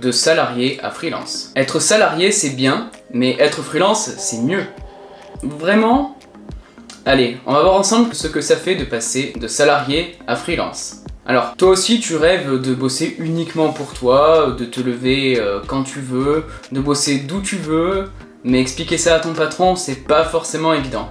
de salarié à freelance. Être salarié c'est bien, mais être freelance c'est mieux. Vraiment? Allez, on va voir ensemble ce que ça fait de passer de salarié à freelance. Alors, toi aussi tu rêves de bosser uniquement pour toi, de te lever quand tu veux, de bosser d'où tu veux, mais expliquer ça à ton patron c'est pas forcément évident.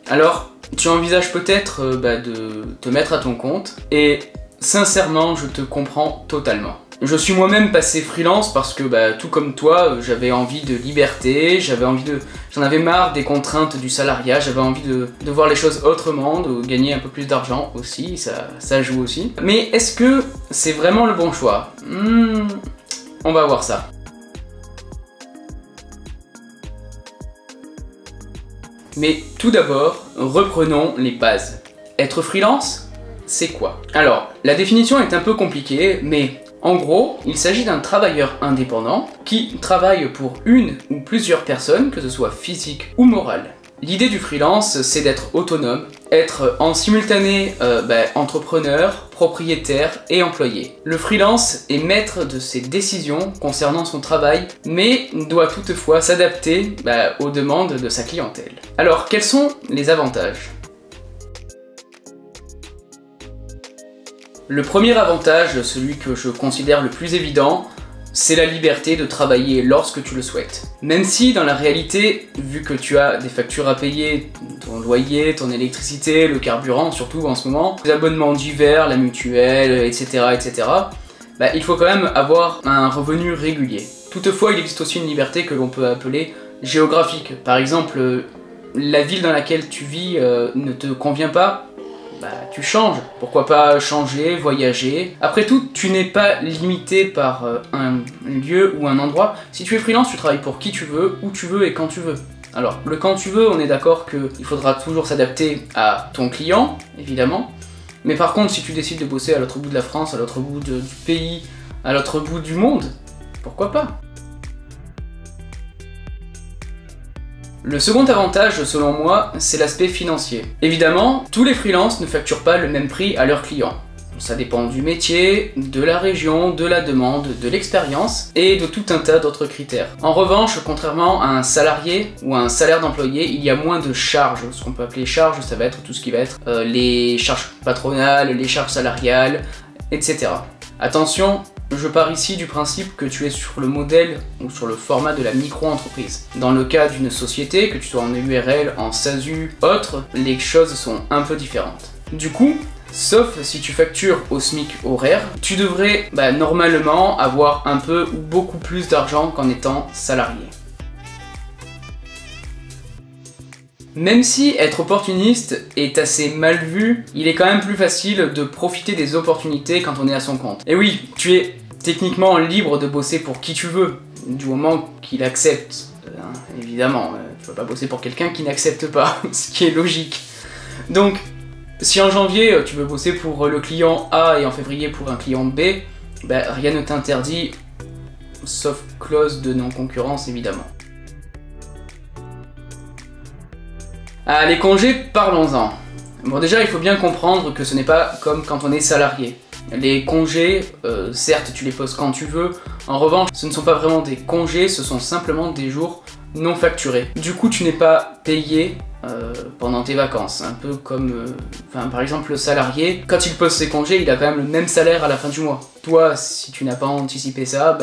Alors, tu envisages peut-être de te mettre à ton compte, et sincèrement je te comprends totalement. Je suis moi-même passé freelance parce que, tout comme toi, j'avais envie de liberté, j'en avais marre des contraintes du salariat, j'avais envie de voir les choses autrement, de gagner un peu plus d'argent aussi, ça joue aussi. Mais est-ce que c'est vraiment le bon choix? On va voir ça. Mais tout d'abord, reprenons les bases. Être freelance, c'est quoi? Alors, la définition est un peu compliquée, mais en gros, il s'agit d'un travailleur indépendant qui travaille pour une ou plusieurs personnes, que ce soit physique ou morale. L'idée du freelance, c'est d'être autonome, être en simultané entrepreneur, propriétaire et employé. Le freelance est maître de ses décisions concernant son travail, mais doit toutefois s'adapter aux demandes de sa clientèle. Alors, quels sont les avantages ? Le premier avantage, celui que je considère le plus évident, c'est la liberté de travailler lorsque tu le souhaites. Même si dans la réalité, vu que tu as des factures à payer, ton loyer, ton électricité, le carburant surtout en ce moment, les abonnements divers, la mutuelle, etc. Il faut quand même avoir un revenu régulier. Toutefois, il existe aussi une liberté que l'on peut appeler géographique. Par exemple, la ville dans laquelle tu vis ne te convient pas, tu changes. Pourquoi pas changer, voyager. Après tout, tu n'es pas limité par un lieu ou un endroit. Si tu es freelance, tu travailles pour qui tu veux, où tu veux et quand tu veux. Alors, le quand tu veux, on est d'accord qu'il faudra toujours s'adapter à ton client, évidemment. Mais par contre, si tu décides de bosser à l'autre bout de la France, à l'autre bout du pays, à l'autre bout du monde, pourquoi pas ? Le second avantage, selon moi, c'est l'aspect financier. Évidemment, tous les freelances ne facturent pas le même prix à leurs clients. Ça dépend du métier, de la région, de la demande, de l'expérience et de tout un tas d'autres critères. En revanche, contrairement à un salarié ou à un salaire d'employé, il y a moins de charges. Ce qu'on peut appeler charges, ça va être tout ce qui va être les charges patronales, les charges salariales, etc. Attention, je pars ici du principe que tu es sur le modèle ou sur le format de la micro-entreprise. Dans le cas d'une société, que tu sois en URL, en SASU, autre, les choses sont un peu différentes. Du coup, sauf si tu factures au SMIC horaire, tu devrais normalement avoir un peu ou beaucoup plus d'argent qu'en étant salarié. Même si être opportuniste est assez mal vu, il est quand même plus facile de profiter des opportunités quand on est à son compte. Et oui, tu es techniquement libre de bosser pour qui tu veux, du moment qu'il accepte. Évidemment, tu vas pas bosser pour quelqu'un qui n'accepte pas, ce qui est logique. Donc, si en janvier tu veux bosser pour le client A et en février pour un client B, rien ne t'interdit, sauf clause de non-concurrence évidemment. Ah, les congés, parlons-en. Bon, déjà, il faut bien comprendre que ce n'est pas comme quand on est salarié. Les congés, certes, tu les poses quand tu veux. En revanche, ce ne sont pas vraiment des congés, ce sont simplement des jours non facturés. Du coup, tu n'es pas payé pendant tes vacances. Un peu comme, par exemple, le salarié, quand il pose ses congés, il a quand même le même salaire à la fin du mois. Toi, si tu n'as pas anticipé ça,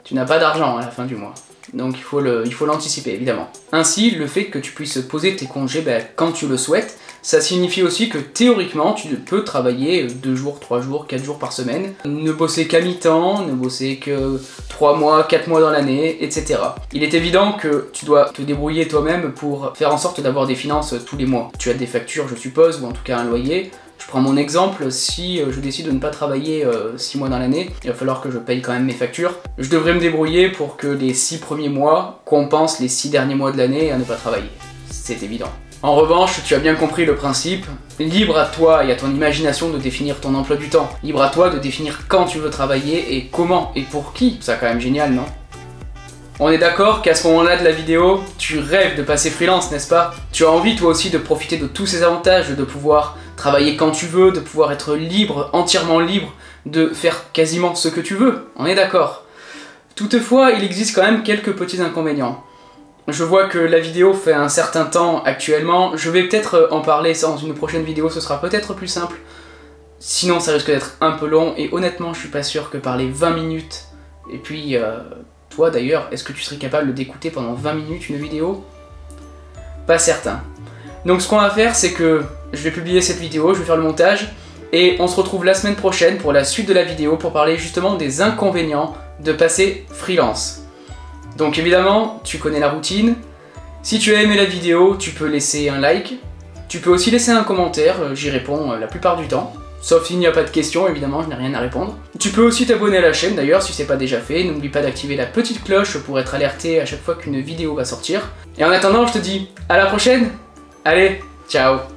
tu n'as pas d'argent à la fin du mois. Donc il faut l'anticiper évidemment. Ainsi, le fait que tu puisses poser tes congés quand tu le souhaites, ça signifie aussi que théoriquement tu peux travailler 2 jours, 3 jours, 4 jours par semaine, ne bosser qu'à mi-temps, ne bosser que 3 mois, 4 mois dans l'année, etc. Il est évident que tu dois te débrouiller toi-même pour faire en sorte d'avoir des finances tous les mois. Tu as des factures je suppose, ou en tout cas un loyer. Je prends mon exemple, si je décide de ne pas travailler 6 mois dans l'année, il va falloir que je paye quand même mes factures. Je devrais me débrouiller pour que les 6 premiers mois compensent les 6 derniers mois de l'année à ne pas travailler. C'est évident. En revanche, tu as bien compris le principe, libre à toi et à ton imagination de définir ton emploi du temps. Libre à toi de définir quand tu veux travailler et comment et pour qui. C'est quand même génial, non ? On est d'accord qu'à ce moment-là de la vidéo, tu rêves de passer freelance, n'est-ce pas? Tu as envie toi aussi de profiter de tous ces avantages, de pouvoir travailler quand tu veux, de pouvoir être libre, entièrement libre, de faire quasiment ce que tu veux. On est d'accord? Toutefois, il existe quand même quelques petits inconvénients. Je vois que la vidéo fait un certain temps actuellement, je vais peut-être en parler dans une prochaine vidéo, ce sera peut-être plus simple. Sinon ça risque d'être un peu long, et honnêtement je suis pas sûr que parler 20 minutes, et puis toi d'ailleurs, est-ce que tu serais capable d'écouter pendant 20 minutes une vidéo? Pas certain. Donc ce qu'on va faire, c'est que je vais publier cette vidéo, je vais faire le montage, et on se retrouve la semaine prochaine pour la suite de la vidéo pour parler justement des inconvénients de passer freelance. Donc évidemment, tu connais la routine. Si tu as aimé la vidéo, tu peux laisser un like. Tu peux aussi laisser un commentaire, j'y réponds la plupart du temps. Sauf s'il n'y a pas de questions, évidemment, je n'ai rien à répondre. Tu peux aussi t'abonner à la chaîne d'ailleurs si c'est pas déjà fait. N'oublie pas d'activer la petite cloche pour être alerté à chaque fois qu'une vidéo va sortir. Et en attendant, je te dis à la prochaine. Allez, ciao.